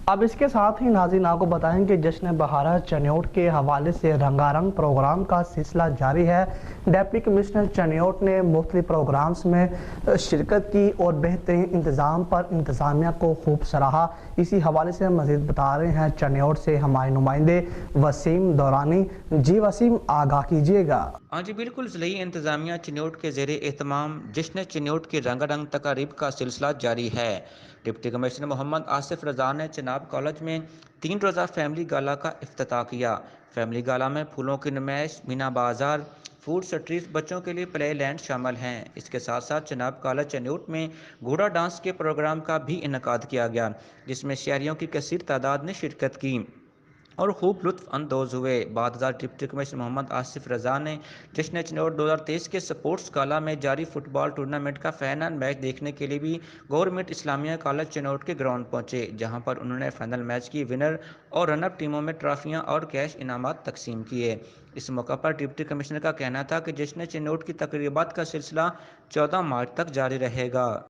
اب اس کے ساتھ ہی ناظرین آپ کو بتائیں کہ جشن بہارہ چنیوٹ کے حوالے سے رنگا رنگ پروگرام کا سلسلہ جاری ہے۔ ڈپٹی کمشنر چنیوٹ نے مختلف پروگرامز میں شرکت کی اور بہترین انتظام پر انتظامیہ کو خوب سراہا۔ اسی حوالے سے مزید بتا رہے ہیں چنیوٹ سے ہمارے نمائندے وسیم دورانی۔ جی وسیم، آگاہ کیجیے گا۔ ہاں جی بالکل، ضلعی انتظامیہ چنیوٹ کے زیر اہتمام جشن چنیوٹ کی رنگا رنگ تقاریب کا سلسلہ جاری ہے۔ ڈپٹی کمشنر محمد آصف رضا نے چناب کالج میں 3 روزہ فیملی گالا کا افتتاح کیا۔ فیملی گالا میں پھولوں کی نمائش، مینا بازار، فوڈ سٹریٹ، بچوں کے لیے پلے لینڈ شامل ہیں۔ اس کے ساتھ ساتھ چناب کالج چنیوٹ میں گھوڑا ڈانس کے پروگرام کا بھی انعقاد کیا گیا، جس میں شہریوں کی کثیر تعداد نے شرکت کی اور خوب لطف اندوز ہوئے۔ بعد ازاں ڈپٹی کمشنر محمد آصف رضا نے جشن چنیوٹ 2023 کے سپورٹس گالا میں جاری فٹ بال ٹورنامنٹ کا فائنل میچ دیکھنے کے لیے بھی گورنمنٹ اسلامیہ کالج چنیوٹ کے گراؤنڈ پہنچے، جہاں پر انہوں نے فائنل میچ کی ونر اور رن اپ ٹیموں میں ٹرافیاں اور کیش انعامات تقسیم کیے۔ اس موقع پر ڈپٹی کمشنر کا کہنا تھا کہ جشن چنیوٹ کی تقریبات کا سلسلہ 14 مارچ تک جاری رہے گا۔